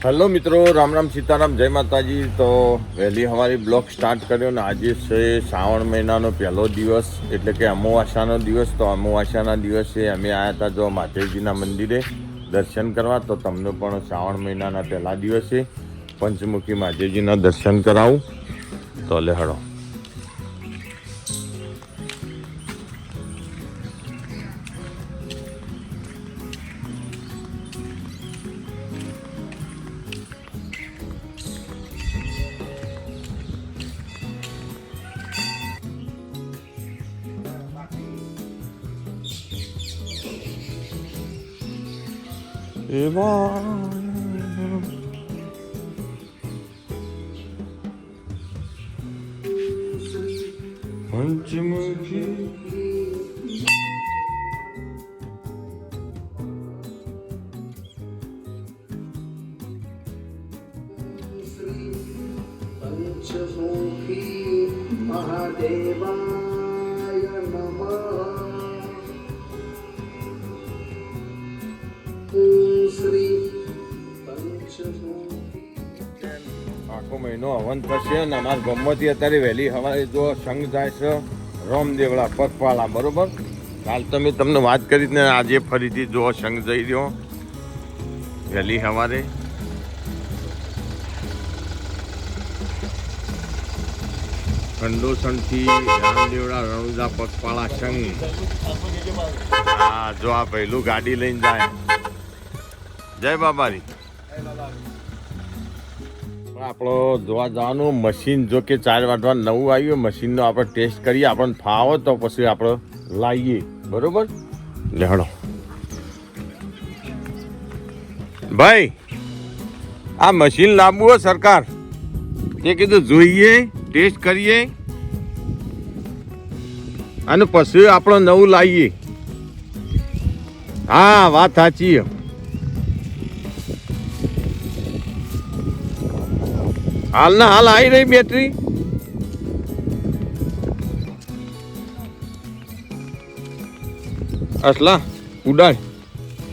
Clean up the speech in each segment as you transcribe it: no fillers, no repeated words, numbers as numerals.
Hello મિત્રો, રામ રામ સીતારામ, જય માતાજી. તો વહેલી સવારે બ્લોગ સ્ટાર્ટ કર્યો ને આજે છે શ્રાવણ મહિનાનો પહેલો દિવસ એટલે કે અમાવાસ્યાનો દિવસ. તો અમાવાસ્યાના દિવસે અમે આવ્યા હતા જો માતાજીના મંદિરે દર્શન કરવા. તો તમને પણ શ્રાવણ મહિનાના પહેલા દિવસે પંચમુખી માતાજીના દર્શન કરાવું. તો લે હળો. પંચમુખી મહાદેવાય નમઃ. આખો મહિનો હવન થશે અને અમારા ગામમાંથી અત્યારે વહેલી સવારે જો સંઘ જાય છે રામદેવળા પગપાળા, બરોબર. કાલ તો મેં તમને વાત કરી ને આજે ફરીથી જો સંઘ જઈ રહ્યો વહેલી સવારે. ખંડોસણથી રામદેવળા રણુજા પગપાળા સંઘ. હા જો આ પહેલું ગાડી લઈને જાય. જય બાબારી. આપણો જોવા જવાનું મશીન, જો કે 4 વાગવા નવું આવ્યું મશીનનો આપણે ટેસ્ટ કરીએ. આપણને ફાવો તો પછી આપણે લાવીએ, બરોબર. લેહડો ભાઈ, આ મશીન લાવવું હોય સરકાર એ કીધું જોઈએ, ટેસ્ટ કરીએ અને પછી આપણે નવું લાવીએ. હા વાત સાચી. હાલ ના હાલ આવી રહી બેટરી. અસલા ઉડાડ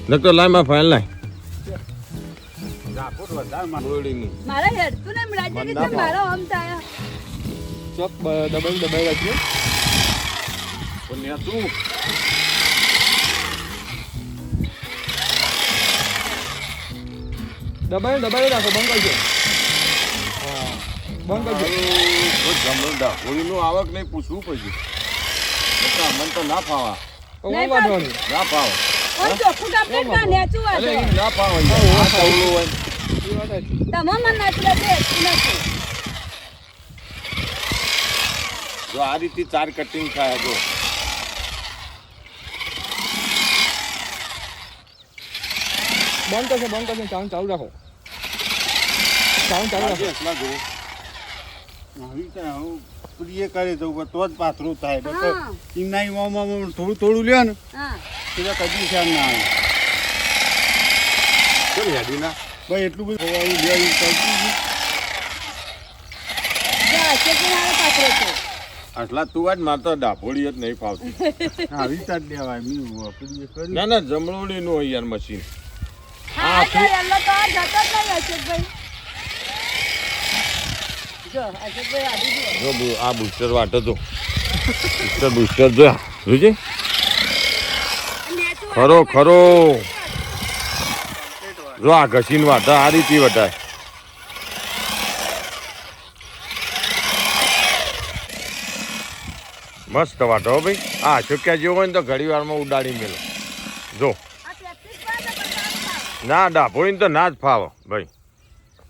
ન તો લાય માં ફાઇલ લાય. મારા હેડતું ને મિલાજે કે મારો આમ થાય ચોક દબાઈ રાખજો. પણ તું દબાઈ રાખો, બંધ કરજો. બંધ કરજો. હોળીનું આવક નહીં પૂછવું પડશે. મને તો ના ફાવા. નહીં વાંધવાની. ના ફાવે. ઓય ચોખ્ખું કામ કર ના નેચું અરે વાજો ઈ ના ફાવે. આ ચાવલું હોય. એ વાત સાચી. તમામ મન નાચલે દે નથી. જો આ રીતે 4 કટિંગ થાય. જો બંધ કરશે સાઉન્ડ ચાલુ રાખો. સાઉન્ડ ચાલુ રાખો. અસલા જો પ્રિય કરે તો જ પાથરું થાય. હા. એમના થોડું લ્યો ને હા એટલે કદી ખ્યાલ ના આવે. ચલ હેડી ના. ભાઈ એટલું બધું ખવાયું લ્યો કરતું જા છે કે મારો પાત્રો છે અસલા તું આજ મારતો ડાભોળી જ નહીં ફાવતી. આવી તાર લેવાય મેં પ્રિય કરી. ના ના જમણોડી નું હોય યાર મશીન. હા તો એલ્લો તો આ જતો જ નહીં અશોકભાઈ. જો અશોકભાઈ આડી જો જો આ બુસ્ટર વાટો તો બુસ્ટર જો જોજે. નેચું ખરો જો આ ઘસીને વાટા આ રીતે વટાય. મસ્ત વાટો હો ભાઈ. આ અશોક્યા જેવો હોય ને તો ઘડી વારમાં ઉડાડી મેલો. જો આ પ્રેક્ટિસ પાડે પણ કામ ના ડાભોળી તો ના જ ફાવો ભાઈ.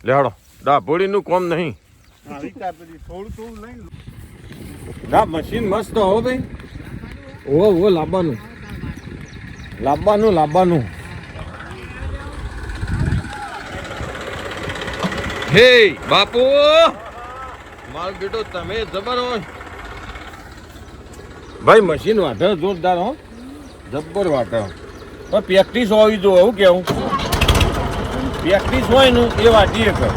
લેહડો ડાભોળીનું કોમ નહીં. આવી તાર પછી થોડું લઈ ના મશીન મસ્ત હો ભાઈ. ઓ લાવવાનું. હે બાપુ, મારો બેટો તમે જબર હોય ભાઈ. મશીન વાટે જોરદાર હો, જબ્બર વાટે. પણ પ્રેક્ટિસ હોવી જોઈએ. એવું કેવું પ્રેક્ટિસ હોય ને એ વાટીએ કર.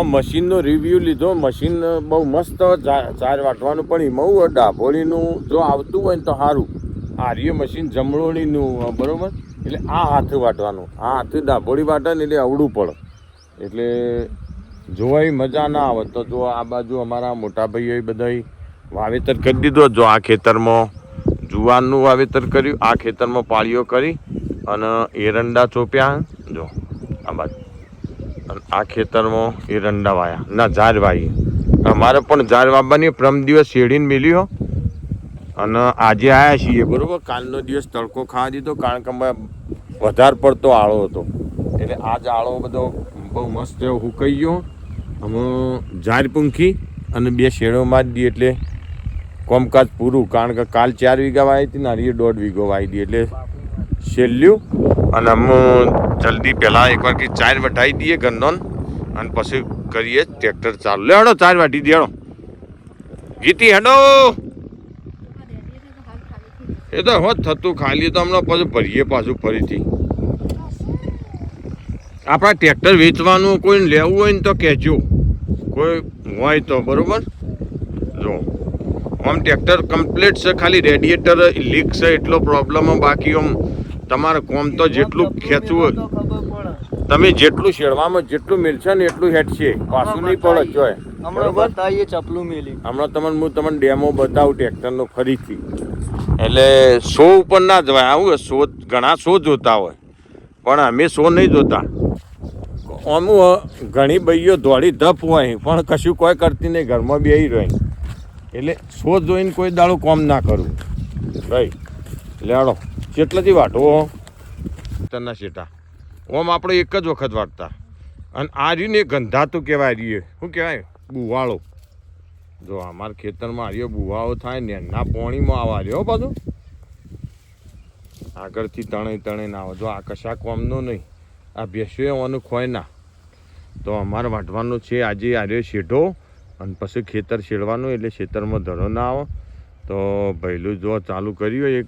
મશીનનો રિવ્યૂ લીધો. મશીન બહુ મસ્ત ચાર વાટવાનું, પણ એમાં ડાભોળીનું જો આવતું હોય ને તો સારું. આર્ય મશીન જમણોળીનું બરાબર, એટલે આ હાથે વાટવાનું. આ હાથે ડાભોળી વાટે ને એટલે અવડું પડે, એટલે જોવાય મજા ના આવે. તો જો આ બાજુ અમારા મોટા ભાઈઓએ બધા વાવેતર કરી દીધો. જો આ ખેતરમાં જુવારનું વાવેતર કર્યું, આ ખેતરમાં પાળીઓ કરી અને એરંડા ચોપ્યા. જો આ બાજુ આ ખેતરમાં એરંડા વાયા ના ઝાર વાવી. અમારે પણ ઝાર વાવવાની પ્રમ દિવસ શેડીને મેલ્યો અને આજે આવ્યા છીએ બરાબર. કાલનો દિવસ તડકો ખાવા દીધો, કારણ કે વધારે પડતો આળો હતો, એટલે આજ આળો બધો બહુ મસ્ત એવો હુકાઈ ગયો. અમે ઝાર પૂંખી અને 2 શેડો મારી દી એટલે કોમકાજ પૂરું. કારણ કે કાલ 4 વીઘા વાવી હતી ને આજે 1.5 વીઘો વાવી દી, એટલે છેલ્યું. અને અમે જલ્દી પહેલાં એકવાર કે 4 વટાવી દઈએ ગંદોન, અને પછી કરીએ ટ્રેક્ટર ચાલુ. લે હેડો 4 વાટી દે હેડો. ગીતી હેડો. એ તો હોત થતું ખાલી, તો હમણાં પછી ભરીએ પાછું ફરીથી. આપણા ટ્રેક્ટર વેચવાનું કોઈ લેવું હોય ને તો કહેજો, કોઈ હોય તો બરાબર. જો આમ ટ્રેક્ટર કમ્પ્લીટ છે, ખાલી રેડિએટર લીક છે એટલો પ્રોબ્લેમ. બાકી આમ તમારે કોમ તો જેટલું ખેંચવું હોય, તમે જેટલું શેડવામાં જેટલું મિલશે ને એટલું હેઠશે, પાછું નહીં પડે જોય. બરોબર, હમણાં હું તમને ડેમો બતાવું ટ્રેક્ટરનો ફરીથી. એટલે 100 ઉપર ના જવાય. આવું 100 ઘણા 100 જોતા હોય, પણ અમે 100 નહીં જોતા. અમુક ઘણી ભાઈઓ દોડી ધપ હોય પણ કશું કોઈ કરતી નહીં, ઘરમાં બેસી રહી. એટલે 100 જોઈને કોઈ દાડું કોમ ના કરવું ભાઈ. લેડો કેટલાથી વાટવો તરના શેટા. ઓમ આપણે એક જ વખત વાટતા. અને આ રહ્યું ને ગંધાતું કહેવાય, રહીએ શું કહેવાય, બુવાળો. જો અમારા ખેતરમાં આર્યો બુવાળો થાય ને એના પોણીમાં આવવા રહ્યો પાછું આગળથી તણે ના આવે. જો આ કશા કોમનો નહીં, આ ભેંસો એવાનું ખોય ના. તો અમારે વાટવાનું છે આજે આર્યો શેઢો, અને પછી ખેતર શેડવાનું, એટલે ખેતરમાં ધરો ના આવે. તો પહેલું જો ચાલુ કર્યું હોય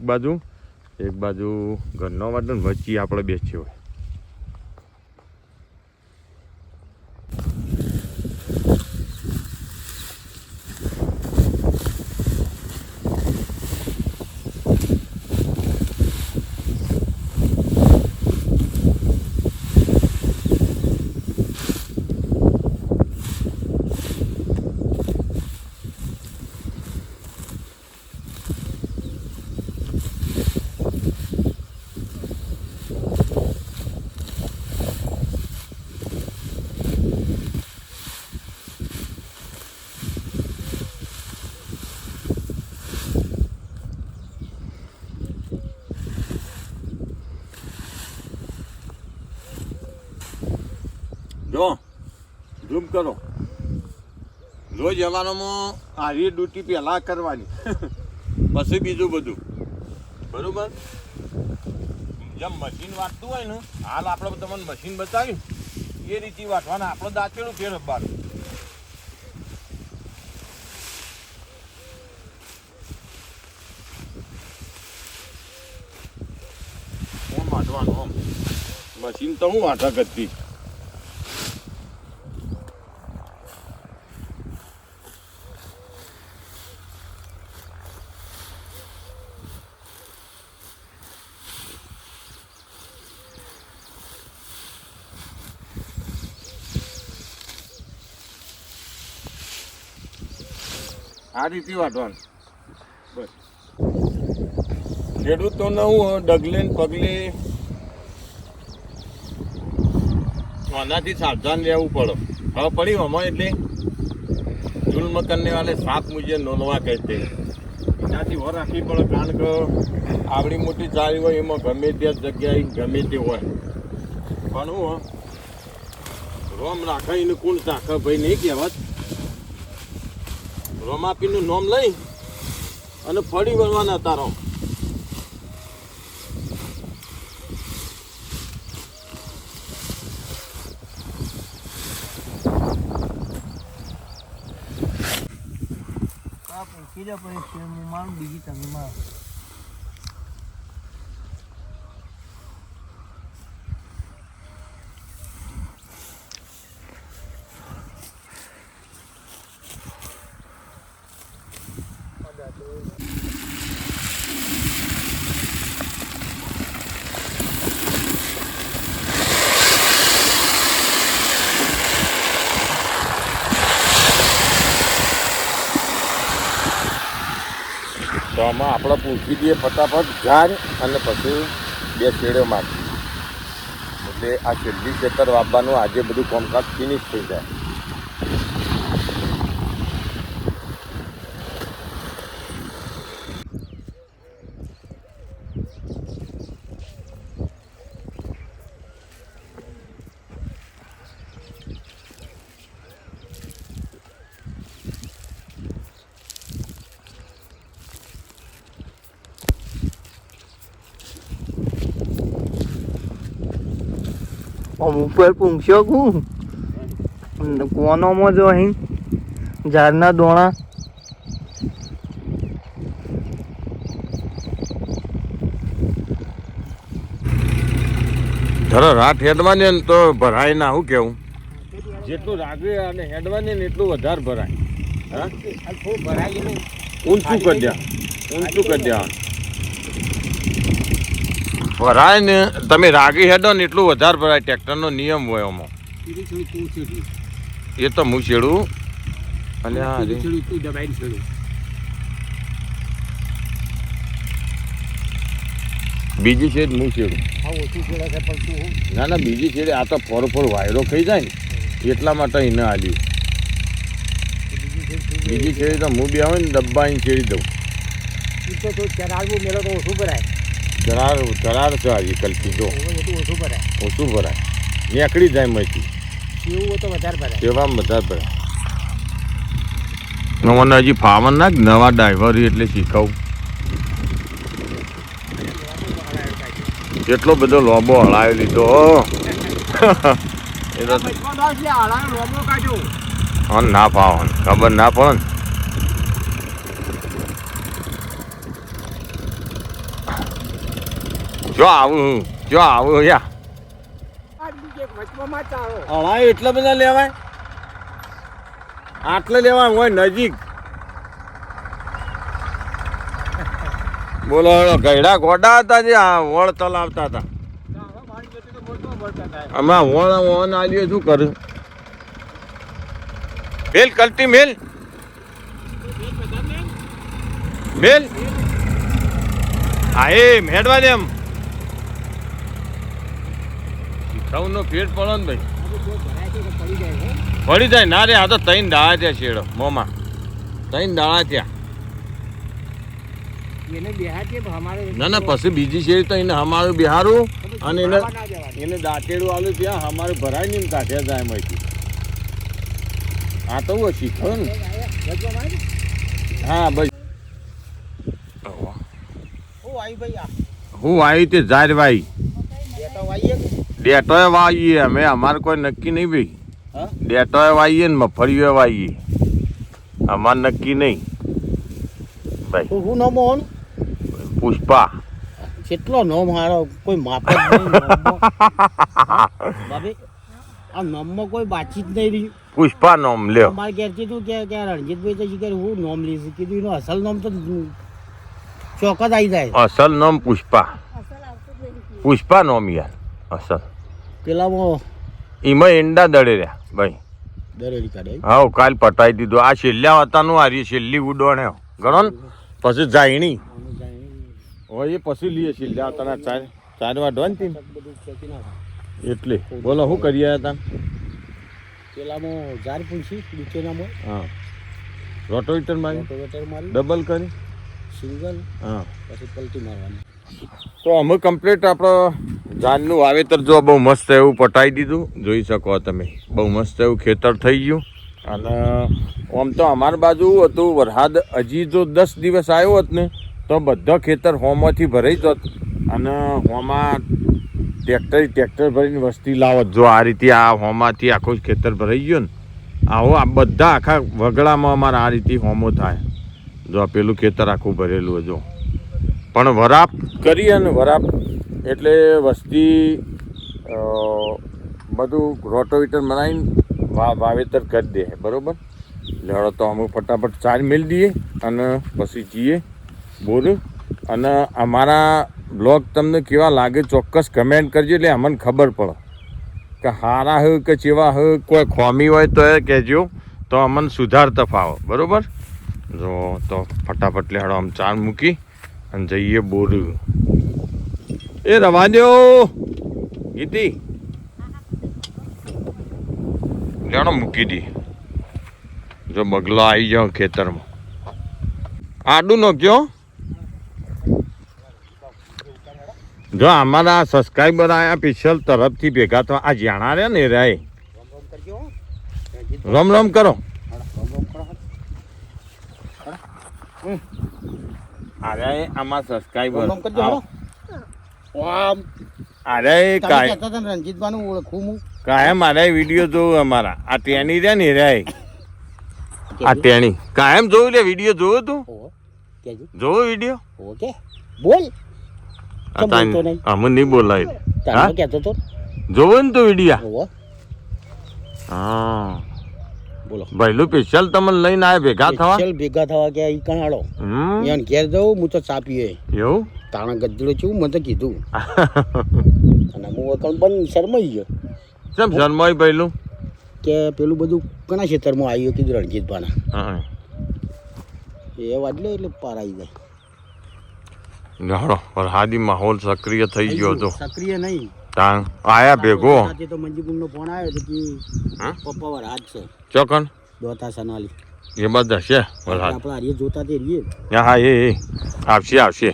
એક બાજુ ઘરનો વાટો ને વચ્ચે આપણે બેસીએ હોય. જો ઝૂમ કરો. રોજ જવાનોમાં આવી ડ્યુટી પહેલાં કરવાની, પછી બીજું બધું બરાબર. જેમ મશીન વાટતું હોય ને, હાલ આપણે તમને મશીન બતાવ્યું એ રીતે વાટવાના. આપણો દાંતેડું ફેર રબવાનું. ઓમ વાટવાનું. ઓમ મશીન તો હું વાટા કરતી. આ રીતે વાટવાનું બસ. ખેડૂતોને હું ડગલે ને પગલે આનાથી સાવધાન રહેવું પડે. હવે પડી આમાં એટલે જુલ્મ કરને વાલે સાપ મુજે નોલવા કહેતે, એનાથી વર રાખવી પડે. કારણ કે આવડી મોટી ચાળી હોય એમાં ગમે ત્યાં જગ્યાએ ગમે તે હોય, પણ હું રોમ રાખે એને કોણ રાખે ભાઈ નહીં કહેવત. રોમાપીનું નામ લઈ અને ફળી વળવાના તારો. બીજી તમે મારો આમાં આપણે પૂછી દઈએ ફટાફટ ઝાડ અને પછી 2 શેડો મારી એટલે આ છેલ્લી ખેતર વાવવાનું આજે બધું કામકાજ ફિનિશ થઈ જાય. ઉપર પૂંછ્યો કું કોનોમાં જો અહીં ઝાડના દોણા ધરો રાત હેડવાની ને તો ભરાય ના. શું કેવું? જેટલું રાગે અને હેડવાની ને એટલું વધારે ભરાય. હા ઊંચું કરી દે, ઊંચું કરી દે. ભરાય ને તમે રાગી હેડો ને એટલું વધારે ભરાય. ટ્રેક્ટરનો નિયમ હોય એમાં. એ તો હું છેડું અને બીજી છેડ હું છેડું. ના ના બીજી છેડે આ તો ફોર વાયરો ખાઈ જાય ને એટલા માટે એને આલ્યું. બીજી છેડી તો હું બી આવે ને ડબ્બા અહીં છેડી દઉં. કરાર છે હજી કલકી જો ઓછું ભરાય નીકળી જાય માંથી સેવામાં વધારે ભરાય. મને હજી ફાવન ના નવા ડ્રાઈવર એટલે શીખવું. કેટલો બધો લોબો હળાવી લીધો એ તો ના ફાવન ખબર ના પડે. જો આવું યા હળાય એટલા બધા લેવાય. આટલે લેવાય હોય નજીક. બોલો ગયડા ગોડા હતા જે વળ તલાવતા હતા. આમાં વણ આલ્યો શું કરું? મેલ કલટી મેલ મેલ હા એ હેડવા દે. એમ સૌનો પેટ પડો ને ભાઈ પડી જાય ના રે. આ તો 3 દાડા ત્યાં શેડો મોમાં 3 દાડા ત્યાં. ના ના પછી બીજી શેરી તો એને અમારું બિહારું અને એને દાંતેડું આવેલું ત્યાં અમારું ભરાય ને કાઢ્યા જાય એમાંથી. આ તો હું શીખ્યો ને. હા ભાઈ હું આવી તે જાર વાઈ ડેટોએ વાવીએ અમે. અમારે કોઈ નક્કી નહીં ભાઈ. ડેટોએ વાવીએ ને મફળીઓ વાવીએ. અમારે નક્કી નહીં ભાઈ. પુષ્પા કેટલો નો મારો કોઈ માપ જ નહીં. આ નોમમાં કોઈ બાતચીત નહીં રહી. પુષ્પા નોમ લ્યો. મારે ઘેર કીધું કે રણજીતભાઈ તો શીખે હું નોમ લઈશ. કીધું એનું અસલ નોમ તો ચોક્કસ આવી જાય. અસલ નોમ પુષ્પા. પુષ્પા નોમ યાર અસલ. પેલામાં એમાં એંડા દડે રહ્યા ભાઈ. દરેલી કાઢે. હા કાલ પટાઈ દીધું. આ છેલ્લા હતાનું આ છેલ્લી ઉડોણ ગણો ને પછી જાયણી હોય એ પછી લઈએ છેલ્લા હતાના 4 વાઢવા ને એટલે. બોલો શું કરી આવ્યા હતા? પેલામાં ઝાર પૂછી નીચેનામાં હા રોટોવેટર મારી ડબલ કરી સિંગલ હા પછી પલટી મારવાની. તો અમે કમ્પ્લીટ આપણો ધાનનું વાવેતર જો બહુ મસ્ત એવું પટાઈ દીધું. જોઈ શકો તમે બહુ મસ્ત એવું ખેતર થઈ ગયું. અને આમ તો અમારી બાજુ હતું વરસાદ હજી જો 10 દિવસ આવ્યો હોત ને તો બધા ખેતર હોમાંથી ભરાઈ જત અને હોમાં ટ્રેક્ટર ભરીને વસ્તી લાવત. જો આ રીતે આ હોમાંથી આખું ખેતર ભરાઈ ગયું ને આવો આ બધા આખા વગડામાં અમારે આ રીતે હોમો થાય. જો આ પેલું ખેતર આખું ભરેલું જો પણ વરાપ કરી અને વરાપ એટલે વસ્તી બધું રોટોવેટર બનાવીને વાવેતર કરી દે બરાબર. લેવડો તો અમે ફટાફટ 4 મેલ દઈએ અને પછી જઈએ બોર. અને અમારા બ્લોગ તમને કેવા લાગે ચોક્કસ કમેન્ટ કરજો એટલે અમને ખબર પડે કે સારા હોય કે ચેવા હોય. કોઈ ખોમી હોય તો એ કહેજો તો અમને સુધારતા ફાવો બરાબર. જો તો ફટાફટ લેડો આમ ચાર મૂકી અને જઈએ બોરું. એ રવા દો ગીતી લેડો મૂકી દી. જો બગલો આવી જાઓ ખેતરમાં. આડું નો કયો જો અમારા સબસ્ક્રાઈબર આયા સ્પેશિયલ તરફથી ભેગા તો આ જાણા રહ્યા ને રાય રમ રમ કરો. અરે આમાં સબસ્ક્રાઈબર અરે રણજીતભાઈ ઓળખું હું કાયમ મારા વિડીયો જોવું અમારા આ ટેણી રહ્યા ને રાય આ ટેણી કાયમ જોયું લે વિડીયો જોયો તું જોવો વિડીયો ઓકે બોલ અમને નહીં બોલાય તારે કહેતો તો જોવો ને તું વિડીયા ઓહો હા બોલો ભાઈલું સ્પેશિયલ તમને લઈને આવ્યા ભેગા થવા ચાલ ભેગા થવા કે ઈ કણાળો યાર ઘેર જાઉં હું તો ચા પીએ એવું તાણા ગજડો છું મને તો કીધું અને હું વખત પણ શરમાઈ ગયો ચમ શર્માઈ ભાઈલું કે પેલું બધું કણા ખેતરમાં આવ્યું કીધું રણજીતભાના હા એ વાટલે એટલે પાર આવી જાય જાડો વરસાદી માહોલ સક્રિય થઈ ગયો હતો સક્રિય નહીં તાણ આયા ભેગો આજે તો મંજીબુમનો ફોન આવ્યો હતો કે હા? પપ્પા વરસાદ છે ચોકન દોતા સનાલી એ બધા છે વરસાદ આપણે હારીએ જોતા તે રહીએ હા એ આવશે આવશે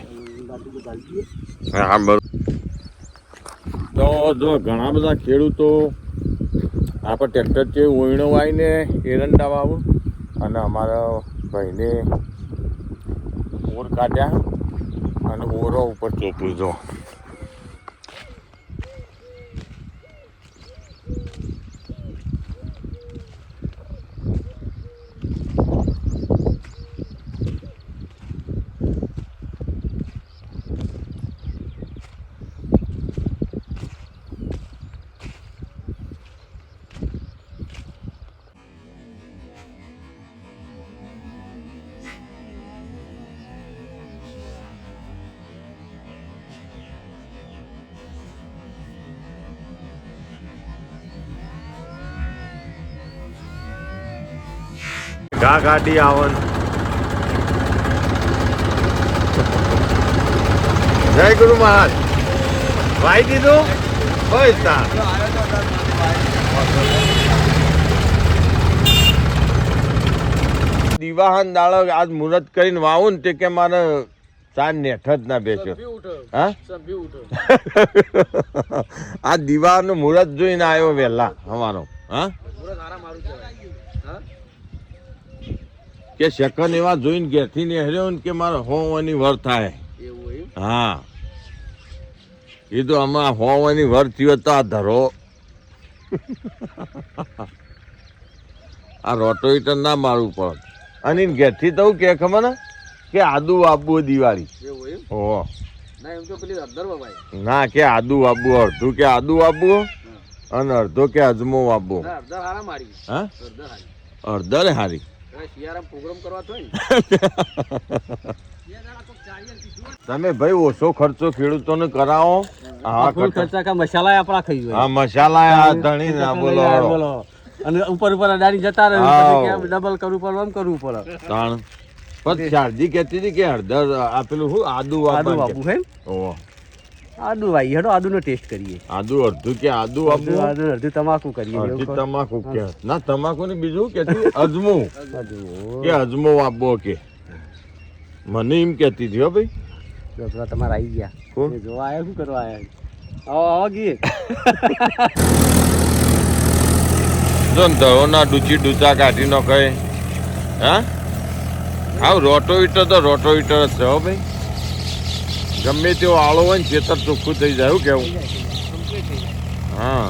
હા બરોબર. તો જો ઘણા બધા ખેડૂતો આપણે ટ્રેક્ટર છે ઓયણો આવીને એરંડા વાવું અને અમારા ભાઈને ઓર કાઢ્યા અને ઓરો ઉપર ચોપડું જો ઘા ગાડી આવન જય ગુરુ મહારાજ વાઈ દીધું બસ તા દિવાહન દાડો આજ મુહૂર્ત કરીને વાવું ને તે કે મારે ચાર નેઠ જ ના બેસ્યો હા આ દિવાહન નું મુહૂર્ત જોઈને આવ્યો વહેલા અમારો હા કે સેકન્ડ એવા જોઈને ઘેરથી નીકળ્યો ને કે મારે હોવાની વર થાય હા એ તો આમાં હોવાની વર થયો તો આ ધરો આ રોટોઈટર ના મારવું પડે અને ઘેરથી તો કે ખબર ને કે આદુ આપવું દિવાળી હો ના કે આદુ આપવું અડધું કે આદુ આપવું અને અડધો કે અજમો આપવો હા અડધર હારી તમે ભાઈ ઓછો ખર્ચો ખેડૂતોને કરાવો મસાલા આપણા ખાઈ હા મસાલા ધણી ના બોલો અને ઉપર ઉપર અડાડી જતા રહ્યું ડબલ કરવું પડે એમ કરવું પડે તાણ પણ શારજી કહેતી હતી કે હળદર આપેલું શું આદુ બાબુ હે ઓહ આદુ ભાઈ હેડો આદુ નો ટેસ્ટ કરીએ આદુ અડધું કે આદુ આપવું અડધું તમાકુ કરીએ અડધી તમાકુ કે ના તમાકુ ને બીજું કે અજમો કે અજમો આપવો કે મને એમ કહેતી હતી હો ભાઈ તમારે આવી ગયા કોણ જોવા આવ્યા શું કરવા આવ્યા ગીએ જો ને ધરોના ડૂચી ડૂચા કાઢી નો કહે હા હા રોટોવીટર તો રોટોવીટર જ છે હો ભાઈ ગમે તેવો આળો હોય ને ખેતર ચોખ્ખું થઈ જાય એવું કેવું હા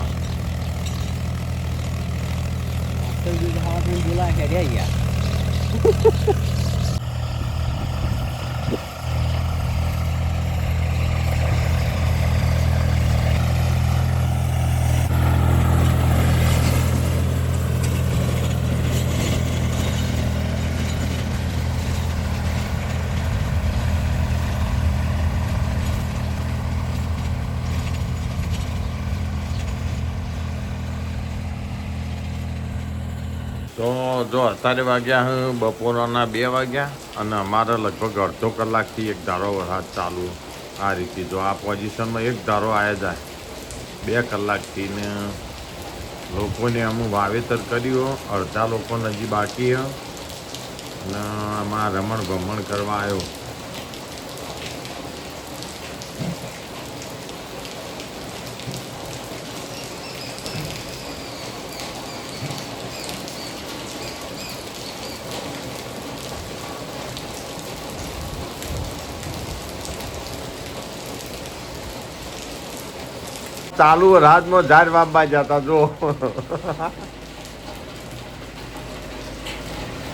તો જો અત્યારે વાગ્યા હું બપોરના 2 વાગ્યા અને અમારે લગભગ અડધો કલાકથી એક ધારો વરસાદ ચાલુ આ રીતે જો આ પોઝિશનમાં એક ધારો આવ્યા જાય 2 કલાકથી ને લોકોને અમુક વાવેતર કર્યું અડધા લોકો હજી બાકી અને આમાં રમણ ભમણ કરવા આવ્યો. ચાલુ રાતમાં ઝાડ વાપવા જતા જો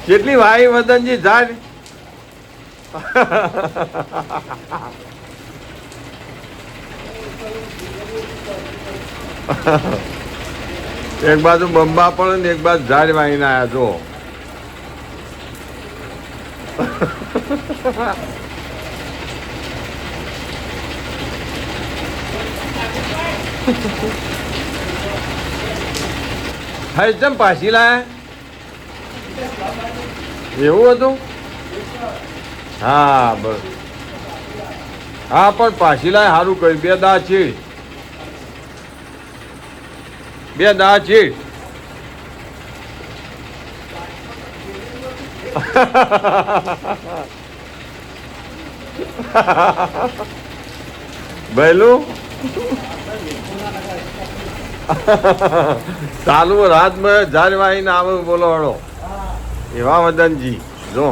કેટલી વાઈ વદનજી ઝાડ એક બાજુ બંબા પણ ને એક બાજુ ઝાડ વાઈને આયા જો હા એકદમ પાછી લાયા એવું હતું હા બસ હા પણ પાછી લાય સારું કર્યું 2 દા ચીડ 2 દા ચીડ ભૈલું ચાલુ રાતમાં ઝાડ વાઈને આવે બોલો હળો એવા વદનજી જો